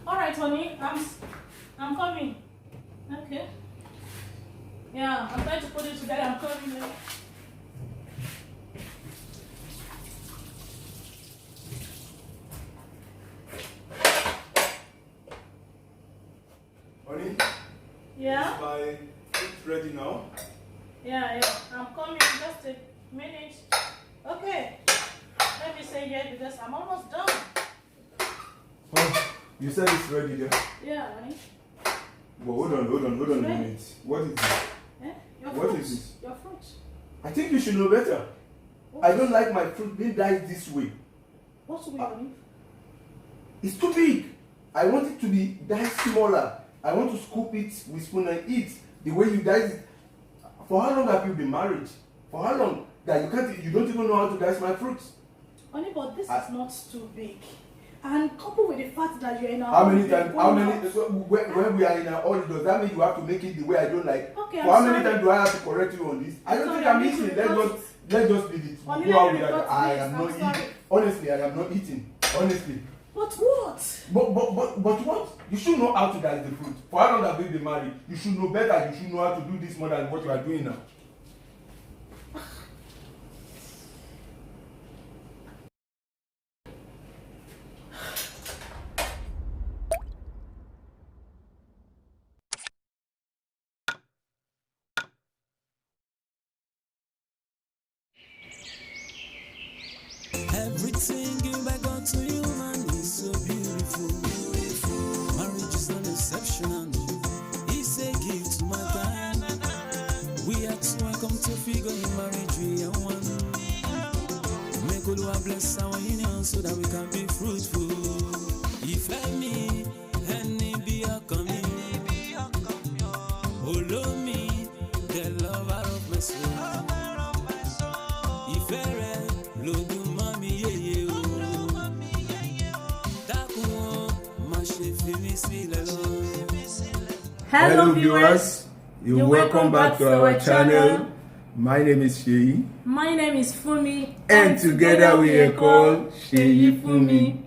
All right, honey. I'm coming. Okay. Yeah, I'm trying to put it together. I'm coming now. Honey? Yeah? Is my food ready now? Yeah, I'm coming. Just a minute. Okay. Let me say yes because I'm almost done. Oh, you said it's ready there? Yeah, honey. Well, hold on a minute. What is it? Eh? Your What fruit. is it? Your fruit. I think you should know better. I don't like my fruit being diced this way. What's with honey? It's too big. I want it to be diced smaller. I want to scoop it with spoon and eat the way you dice it. For how long have you been married? For how long that you don't even know how to dice my fruits? Honey, but this is not too big. And coupled with the fact that you're in a when we are in our holiday, does that mean you have to make it the way I don't like? Okay, for how many times do I have to correct you on this? I don't think I'm eating. Let's just leave it. Go out with that. I am not eating. Honestly, I am not eating. Honestly. But what? But what? You should know how to dice the fruit. For how long have you been married? You should know better. You should know how to do this more than what you are doing now. Everything given by God to you, man, is so beautiful. Marriage is not exceptional. It's a gift to my time. We are two welcome to figure in marriage, we are one. Make God bless our union so that we can be fruitful. If I me, any be a coming. Follow me, the lover of my soul. If I read, Hello viewers, you're welcome back to our channel. My name is Sheyi. My name is Fumi, and together we are called SeyiFunmi.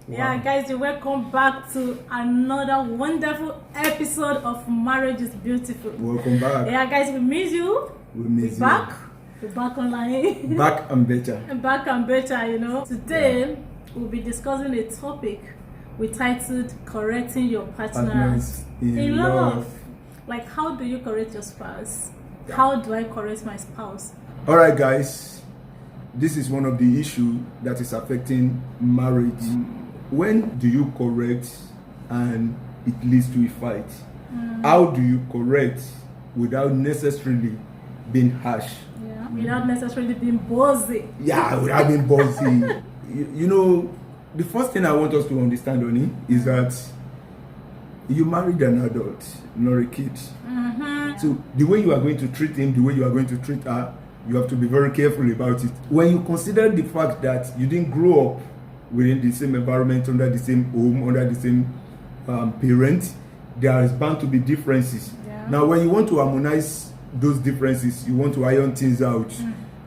Yeah, guys, you're welcome back to another wonderful episode of Marriage is Beautiful. Welcome back. Yeah, guys, we miss you. We miss you. Back. We're back online. Back and better. Back and better, you know. Today, we'll be discussing a topic we titled Correcting Your Partners in Love. Like, how do you correct your spouse? Yeah. How do I correct my spouse? Alright, guys. This is one of the issues that is affecting marriage. When do you correct and it leads to a fight? How do you correct without necessarily being harsh? Yeah, without necessarily being bossy. Yeah, without being bossy. you know, the first thing I want us to understand, Oni, is that you married an adult, not a kid. So the way you are going to treat him, the way you are going to treat her, you have to be very careful about it. When you consider the fact that you didn't grow up within the same environment, under the same home, under the same parent, there is bound to be differences. Yeah. Now, when you want to harmonize those differences, you want to iron things out,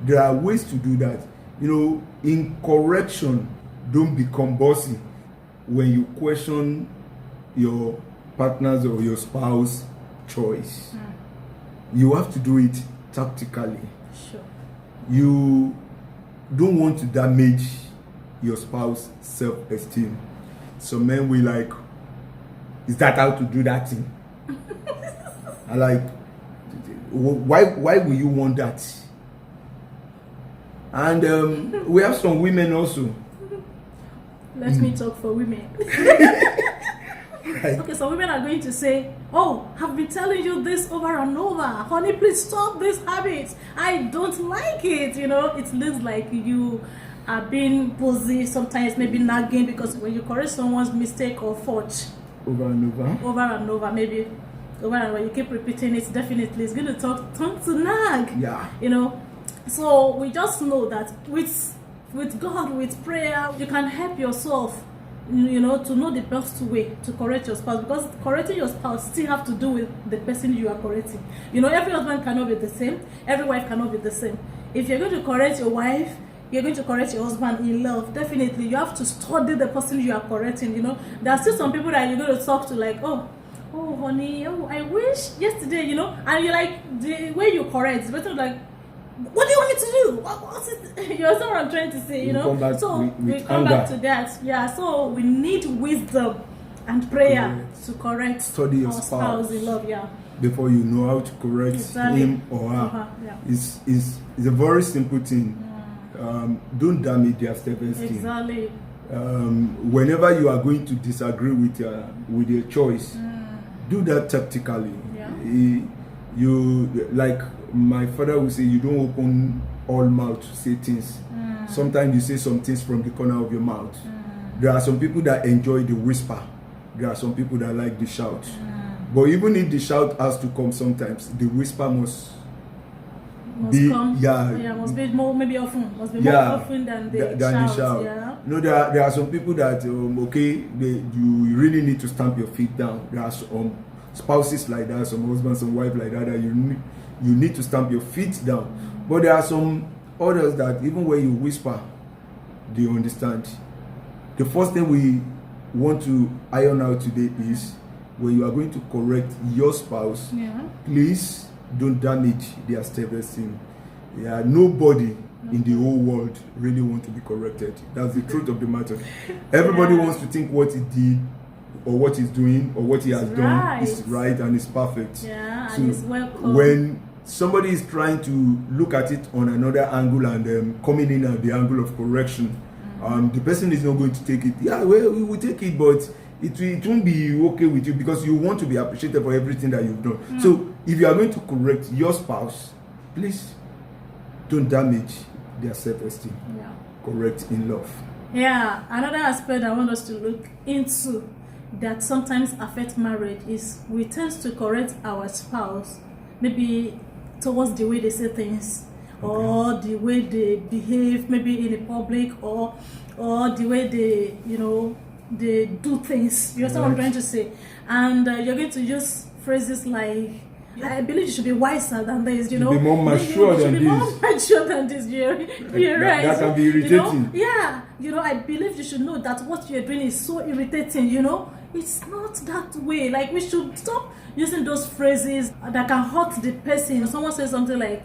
there are ways to do that. You know, in correction, don't become bossy when you question your partner's or your spouse's choice. You have to do it tactically. Sure. You don't want to damage your spouse's self-esteem. Some men will like, is that how to do that thing? I like, why will you want that? And we have some women also. Let me talk for women. Right. Okay, so women are going to say, oh, I've been telling you this over and over. Honey, please stop this habit. I don't like it. You know, it looks like you are being bossy, sometimes maybe nagging, because when you correct someone's mistake or fault over and over, maybe over and over, you keep repeating it, definitely it's going to turn to nag. Yeah. You know, so we just know that with God, with prayer, you can help yourself, you know, to know the best way to correct your spouse, because correcting your spouse still have to do with the person you are correcting. You know, every husband cannot be the same, every wife cannot be the same. If you're going to correct your wife, you're going to correct your husband in love, definitely you have to study the person you are correcting. You know, there are still some people that you're going to talk to like, oh honey, oh I wish yesterday, you know, and you're like, the way you correct, the person like, what do you want me to do? What's it? You understand what I'm trying to say, you know? So we come back to that. Yeah, so we need wisdom and prayer to correct Study your our spouse in love, yeah. Before you know how to correct him or her. Yeah. It's a very simple thing. Don't damage their self-esteem. Exactly. Whenever you are going to disagree with your choice, do that tactically. Yeah. You like my father would say, you don't open all mouth to say things. Sometimes you say some things from the corner of your mouth. There are some people that enjoy the whisper. There are some people that like the shout. But even if the shout has to come, sometimes the whisper must come. Must be more, maybe often. Must be more often than the shout. Yeah. No, there are some people that you really need to stamp your feet down. There are some spouses like that, some husbands, some wives like that you need to stamp your feet down. But there are some others that even when you whisper, they understand. The first thing we want to iron out today is when you are going to correct your spouse, please don't damage their self-esteem. Nobody in the whole world really wants to be corrected. That's the truth of the matter. Everybody wants to think what he did or what he's doing or what he has done is right and is perfect. Yeah, so and it's welcome. When somebody is trying to look at it on another angle and coming in at the angle of correction, the person is not going to take it. Yeah, well, we will take it, but it won't be okay with you because you want to be appreciated for everything that you've done. So if you are going to correct your spouse, please don't damage their self-esteem. Correct in love. Yeah, another aspect I want us to look into that sometimes affects marriage is we tend to correct our spouse maybe towards the way they say things, or the way they behave, maybe in the public, or the way they, they do things. You understand what I'm trying to say? And you're going to use phrases like, I believe you should be wiser than this, Be more mature than this. More mature than this. You're right. That can be irritating. I believe you should know that what you're doing is so irritating, It's not that way. Like, we should stop using those phrases that can hurt the person. Someone says something like,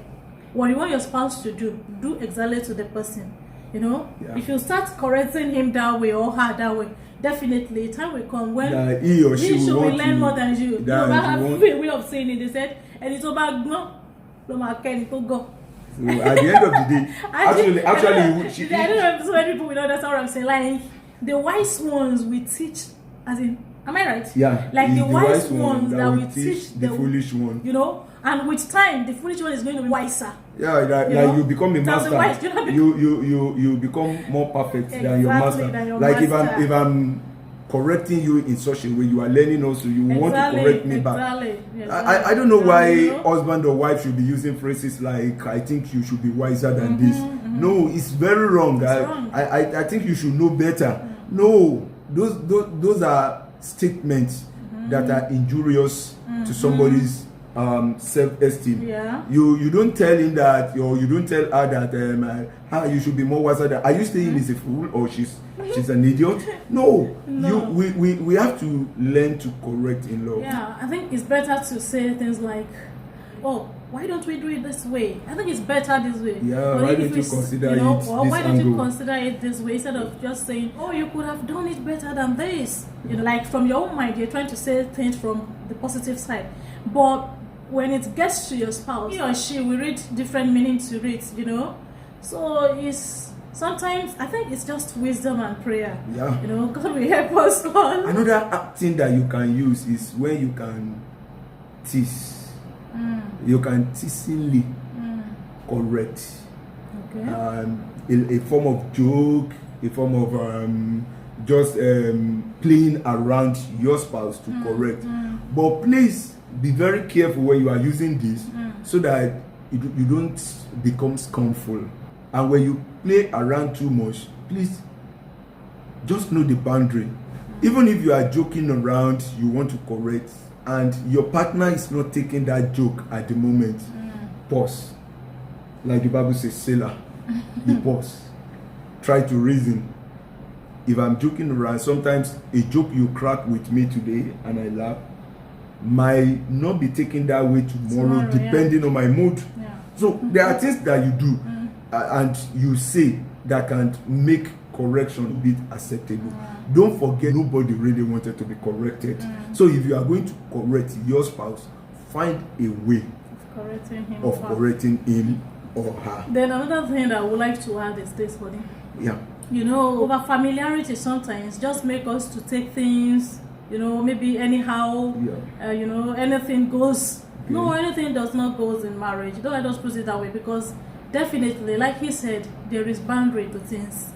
what you want your spouse to do exactly to the person. If you start correcting him that way or her that way, definitely time will come when he or she will learn more than you. You have a way of saying it. They said, and it's about go. So at the end of the day, actually, I don't know if so many people will understand what I'm saying. Like, the wise ones we teach, as in, am I right? Yeah. Like the wise ones that we teach the foolish one. And with time, the foolish one is going to be wiser. Yeah, like you become a master. You become more perfect than your master. If I'm correcting you in such a way, you are learning also. You want to correct me back. I don't know why husband or wife should be using phrases like, I think you should be wiser than this. No, it's very wrong. I think you should know better. No, those are statements that are injurious to somebody's self-esteem. You don't tell him that, or you don't tell her that you should be more wiser than. Are you saying he's a fool or she's an idiot? No. We have to learn to correct in love. Yeah, I think it's better to say things like, oh, why don't we do it this way? I think it's better this way. Yeah, why don't you consider it this angle? Why don't you consider it this way instead of just saying, oh, you could have done it better than this? Like from your own mind, you're trying to say things from the positive side. But when it gets to your spouse, he or she will read different meanings to it, So it's sometimes, I think it's just wisdom and prayer. Yeah. God will help us all. Another thing that you can use is when you can tease. You can teasingly correct. Okay. A form of joke, a form of just playing around your spouse to correct. But please be very careful when you are using this so that you don't become scornful. And when you play around too much, please just know the boundary. Even if you are joking around, you want to correct, and your partner is not taking that joke at the moment, pause. Like the Bible says, Selah, you pause. try to reason. If I'm joking around, sometimes a joke you crack with me today and I laugh might not be taken that way tomorrow depending on my mood. Yeah. So there are things that you do and you say that can make correction a bit acceptable. Don't forget, nobody really wanted to be corrected. So if you are going to correct your spouse, find a way of correcting him or her. Then another thing that I would like to add is this, buddy. Yeah. Over familiarity sometimes just make us to take things, maybe anyhow. Yeah. Anything goes. Okay. No, anything does not goes in marriage. Don't let us put it that way, because definitely, like he said, there is boundary to things.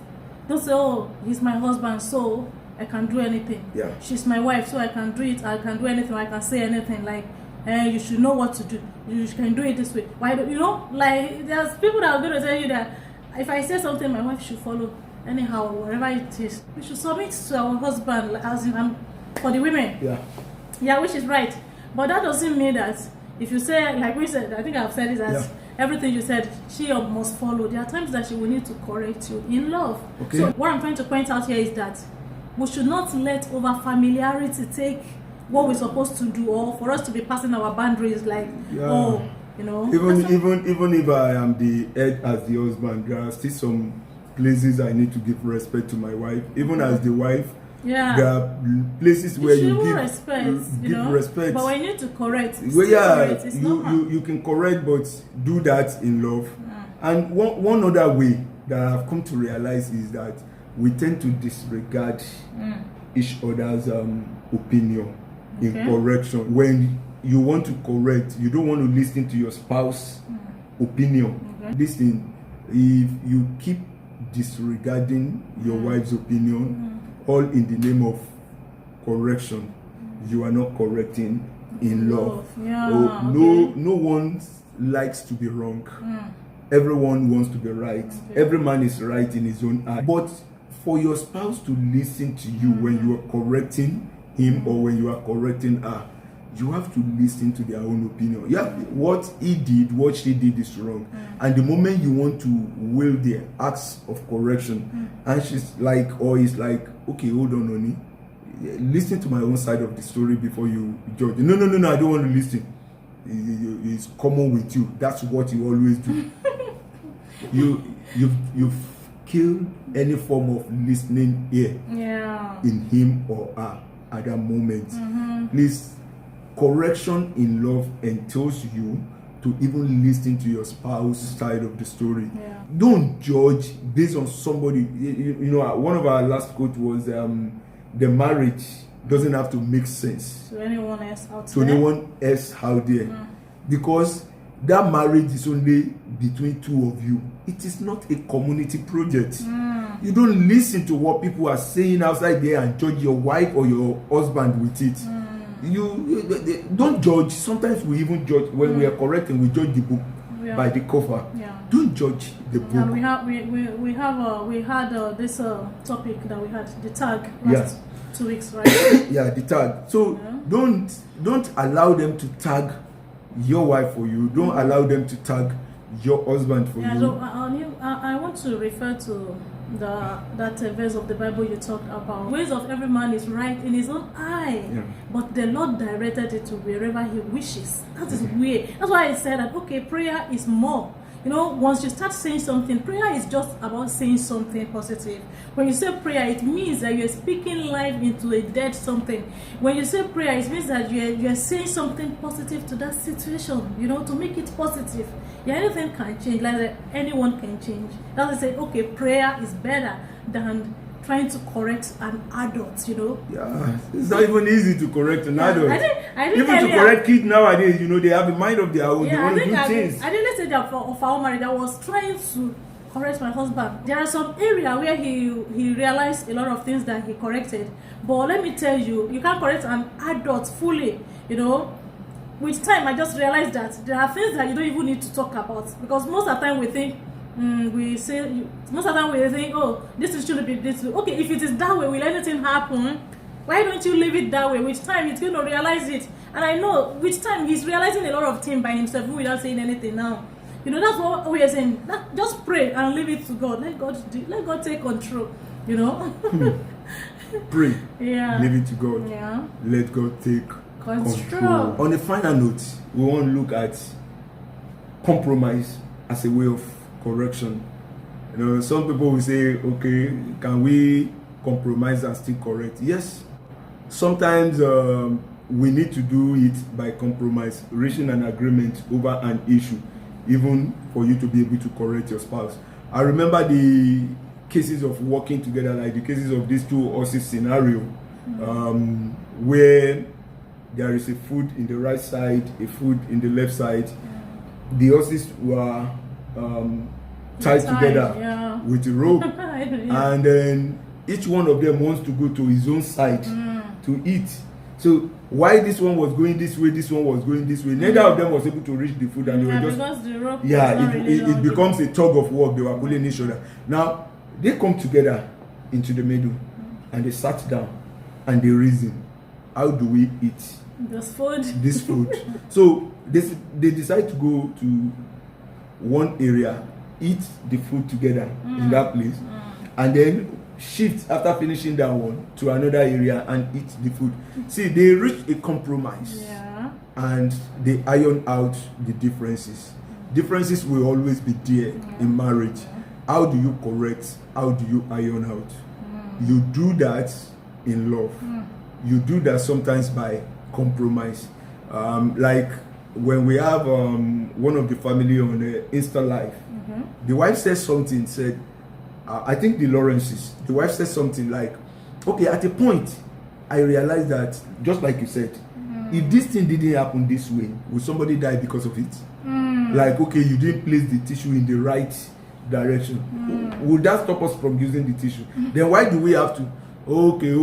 Don't say, oh, he's my husband, so I can do anything. Yeah. She's my wife, so I can do it. I can do anything. I can say anything. Like, you should know what to do. You can do it this way. Why don't like there's people that are going to tell you that if I say something, my wife should follow. Anyhow, whatever it is, we should submit to our husband, as in for the women. Yeah, which is right. But that doesn't mean that if you say, like we said, I think I've said it as everything you said, she must follow. There are times that she will need to correct you in love. Okay. So what I'm trying to point out here is that we should not let over familiarity take what we're supposed to do, or for us to be passing our boundaries, like even if I am the head as the husband, there are still some places I need to give respect to my wife. Even as the wife, there are places where you give respect. But when you need to correct, you can correct, but do that in love. And one other way that I've come to realize is that we tend to disregard each other's opinion in correction. When you want to correct, you don't want to listen to your spouse's opinion. Listen, if you keep disregarding your wife's opinion, all in the name of correction, you are not correcting in love. No one likes to be wrong. Everyone wants to be right. Every man is right in his own eye. But for your spouse to listen to you when you are correcting him or when you are correcting her, you have to listen to their own opinion. What he did, what she did is wrong. And the moment you want to will the acts of correction, and she's like, or he's like, okay, hold on, honey, listen to my own side of the story before you judge. No, I don't want to listen. It's common with you. That's what you always do. You've killed any form of listening ear in him or her at that moment. Please, correction in love entails you to even listen to your spouse's side of the story. Don't judge based on somebody. One of our last quote was the marriage doesn't have to make sense to anyone else out there. Because that marriage is only between two of you. It is not a community project. You don't listen to what people are saying outside there and judge your wife or your husband with it. You don't judge. Sometimes we even judge when we are correcting. We judge the book by the cover. Don't judge the book. And we had this topic that we had, the tag last 2 weeks, right? The tag. So don't allow them to tag your wife for you. Don't allow them to tag your husband for you. So I want to refer to that verse of the Bible you talked about. Ways of every man is right in his own eye, but the Lord directed it to wherever he wishes. That is weird. That's why I said that prayer is more. Once you start saying something, prayer is just about saying something positive. When you say prayer, it means that you're speaking life into a dead something. When you say prayer, it means that you're saying something positive to that situation, to make it positive. Anything can change, like anyone can change. That's why I say, prayer is better than trying to correct an adult, It's not even easy to correct an adult. I think even to correct kids nowadays, they have a mind of their own. They want to do things. I didn't say that of our marriage. I was trying to correct my husband. There are some area where he realized a lot of things that he corrected. But let me tell you, you can't correct an adult fully, With time, I just realized that there are things that you don't even need to talk about, because most of the time we think, oh, this shouldn't be this way. Okay, if it is that way, will anything happen? Why don't you leave it that way? With time, he's going to realize it. And I know with time, he's realizing a lot of things by himself without saying anything now. You know, that's what we are saying. Just pray and leave it to God. Let God take control. You know. Pray. Yeah. Leave it to God. Yeah. Let God take control. On a final note, we want to look at compromise as a way of correction. You know, some people will say, okay, can we compromise and still correct? Yes. Sometimes we need to do it by compromise, reaching an agreement over an issue, even for you to be able to correct your spouse. I remember the cases of working together, like the cases of these two horses scenario, where there is a foot in the right side, a foot in the left side. The horses were tied together with a rope, and then each one of them wants to go to his own side to eat. So why this one was going this way, this one was going this way, neither of them was able to reach the food, and they were just because the rope it becomes a tug of war. They were pulling each other. Now they come together into the middle, and they sat down and they reason, how do we eat this food? So they decide to go to one area, eat the food together in that place, and then shift after finishing that one to another area and eat the food. See, they reach a compromise, and they iron out the differences. Differences will always be there in marriage. How do you correct? How do you iron out? You do that in love. You do that sometimes by compromise. Like when we have one of the family on the Insta Live, the wife says something, said, I think the Lawrences, the wife says something like, okay, at a point, I realized that, just like you said, if this thing didn't happen this way, would somebody die because of it? Like, okay, you didn't place the tissue in the right direction. Would that stop us from using the tissue? Then why do we have to? Okay.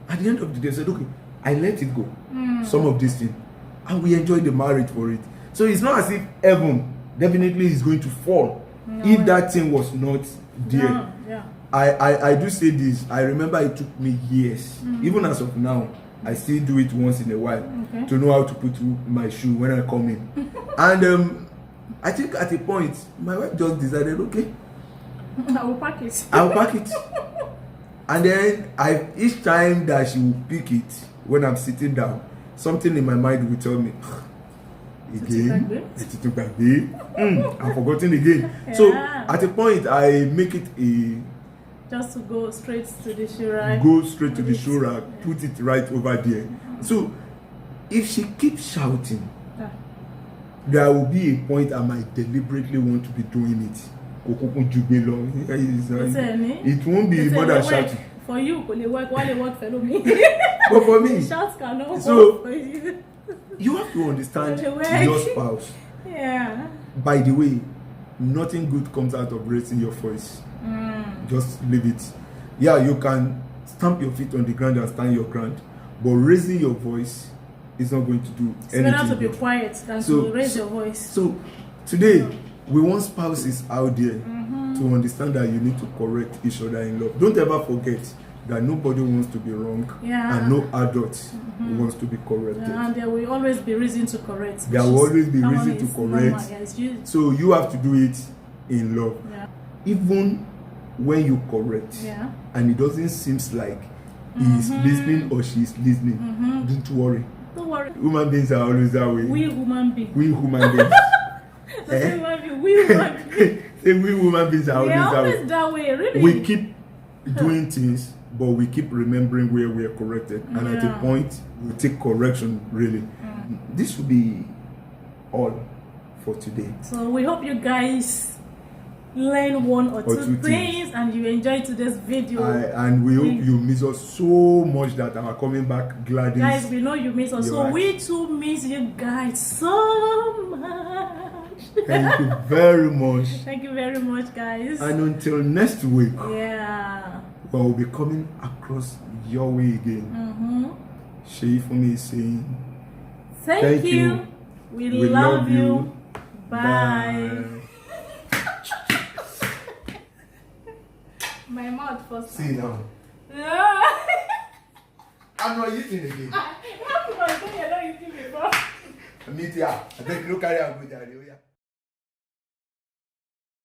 At the end of the day, I said, okay, I let it go. Some of these things, and we enjoy the marriage for it. So it's not as if heaven definitely is going to fall if that thing was not there. I do say this. I remember it took me years, even as of now. I still do it once in a while to know how to put my shoe when I come in. And I think at a point, my wife just decided, okay, I will pack it. And then each time that she will pick it, when I'm sitting down, something in my mind will tell me, again, I've forgotten again. So at a point, I make it just to go straight to the shoe rack. Go straight to the shoe rack, put it right over there. So if she keeps shouting, there will be a point I might deliberately want to be doing it. It won't be more than shouting. For you, they work while they work for me. But for me, shouts cannot work for you. You have to understand your spouse. Yeah. By the way, nothing good comes out of raising your voice. Just leave it. Yeah, you can stamp your feet on the ground and stand your ground, but raising your voice is not going to do anything. It's better to be quiet than to raise your voice. So today, we want spouses out there to understand that you need to correct each other in love. Don't ever forget that nobody wants to be wrong, and no adult wants to be corrected. And there will always be reason to correct. There will always be reason to correct. So you have to do it in love. Even when you correct, and it doesn't seem like he is listening or she is listening, don't worry. Don't worry. Human beings are always that way. We human beings. We human beings. We human beings. We human beings are always that way. Really. We keep doing things, but we keep remembering where we are corrected, and at a point we take correction. Really, this will be all for today. So we hope you guys learn one or two things and you enjoy today's video. And we hope you miss us so much that I'm coming back glad. Guys, we know you miss us, so we too miss you guys so much. Thank you very much. Thank you very much, guys. And until next week, we'll be coming across your way again. SeyiFunmi is saying thank you. We love you. Bye. My mouth first. See now. I'm not eating again. I'm not eating before. Me too. I think you carry a good idea.